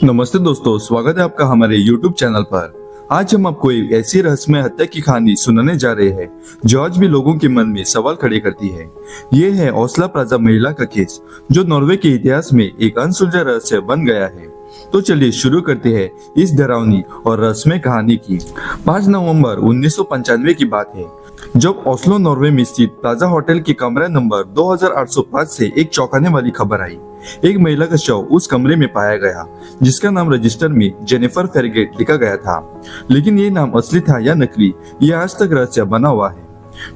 नमस्ते दोस्तों, स्वागत है आपका हमारे YouTube चैनल पर। आज हम आपको एक ऐसी रहस्यमय हत्या की कहानी सुनाने जा रहे हैं जो आज भी लोगों के मन में सवाल खड़े करती है। ये है ओस्लो प्लाजा महिला का केस, जो नॉर्वे के इतिहास में एक अनसुलझा रहस्य बन गया है। तो चलिए शुरू करते हैं इस डरावनी और रहस्यमय कहानी की। 5 नवंबर 1995 की बात है, जब ओस्लो नॉर्वे में स्थित प्लाजा होटल के कमरा नंबर 2805 से एक चौंकाने वाली खबर आई। एक महिला का शव उस कमरे में पाया गया, जिसका नाम रजिस्टर में जेनिफर फेरगेट लिखा गया था। लेकिन ये नाम असली था या नकली, ये आज तक रहस्य बना हुआ है।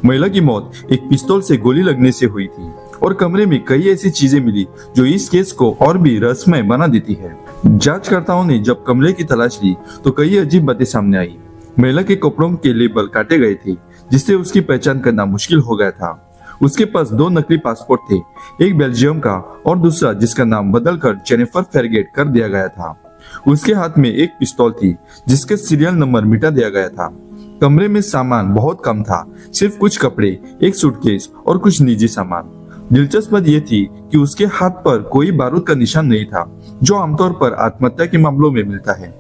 महिला की मौत एक पिस्तौल से गोली लगने से हुई थी और कमरे में कई ऐसी चीजें मिली जो इस केस को और भी रहस्यमय बना देती है। जांचकर्ताओं ने जब कमरे की तलाश ली तो कई अजीब बातें सामने आई। महिला के कपड़ों के लेबल काटे गए थे, जिससे उसकी पहचान करना मुश्किल हो गया था। उसके पास 2 नकली पासपोर्ट थे, एक बेल्जियम का और दूसरा जिसका नाम बदलकर जेनिफर फेरगेट कर दिया गया था। उसके हाथ में एक पिस्तौल थी, जिसके सीरियल नंबर मिटा दिया गया था। कमरे में सामान बहुत कम था, सिर्फ कुछ कपड़े, एक सूटकेस और कुछ निजी सामान। दिलचस्प बात यह थी कि उसके हाथ पर कोई बारूद का निशान नहीं था, जो आमतौर पर आत्महत्या के मामलों में मिलता है।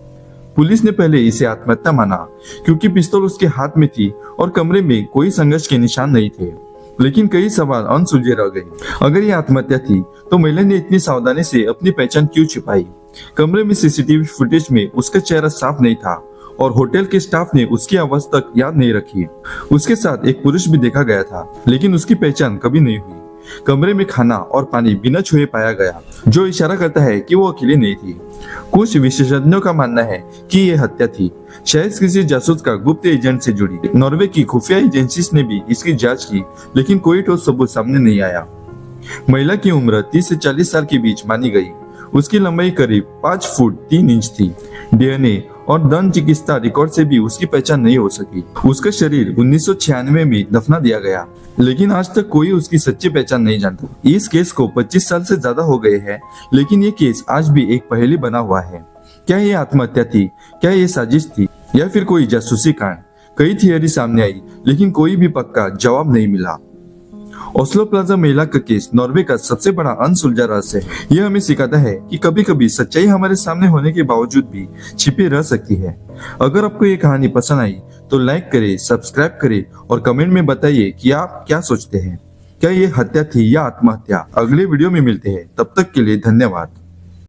पुलिस ने पहले इसे आत्महत्या माना, क्योंकि पिस्तौल उसके हाथ में थी और कमरे में कोई संघर्ष के निशान नहीं थे। लेकिन कई सवाल अनसुलझे रह गए। अगर ये आत्महत्या थी तो महिला ने इतनी सावधानी से अपनी पहचान क्यों छिपाई? कमरे में सीसीटीवी फुटेज में उसका चेहरा साफ नहीं था और होटल के स्टाफ ने उसकी आवाज तक याद नहीं रखी। उसके साथ एक पुरुष भी देखा गया था, लेकिन उसकी पहचान कभी नहीं हुई। कमरे में खाना और पानी बिना छुए पाया गया, जो इशारा करता है कि वो अकेली नहीं थी। कुछ विशेषज्ञों का मानना है कि यह हत्या थी, शायद किसी जासूस का गुप्त एजेंट से जुड़ी। नॉर्वे की खुफिया एजेंसीज ने भी इसकी जांच की, लेकिन कोई ठोस सबूत सामने नहीं आया। महिला की उम्र 30 से 40 साल के बीच मानी गई। उसकी लंबाई करीब 5 फुट 3 इंच थी। डीएनए और दंत चिकित्सा रिकॉर्ड से भी उसकी पहचान नहीं हो सकी। उसका शरीर 1996 में दफना दिया गया, लेकिन आज तक कोई उसकी सच्ची पहचान नहीं जानता। इस केस को 25 साल से ज्यादा हो गए हैं, लेकिन ये केस आज भी एक पहेली बना हुआ है। क्या ये आत्महत्या थी? क्या ये साजिश थी, या फिर कोई जासूसी कांड? कई थियरी सामने आई, लेकिन कोई भी पक्का जवाब नहीं मिला। ओस्लो प्लाजा महिला का केस नॉर्वे का सबसे बड़ा अनसुलझा रहस्य है। यह हमें सिखाता है कि कभी कभी सच्चाई हमारे सामने होने के बावजूद भी छिपी रह सकती है। अगर आपको ये कहानी पसंद आई तो लाइक करें, सब्सक्राइब करें और कमेंट में बताइए कि आप क्या सोचते हैं। क्या ये हत्या थी या आत्महत्या? अगले वीडियो में मिलते हैं, तब तक के लिए धन्यवाद।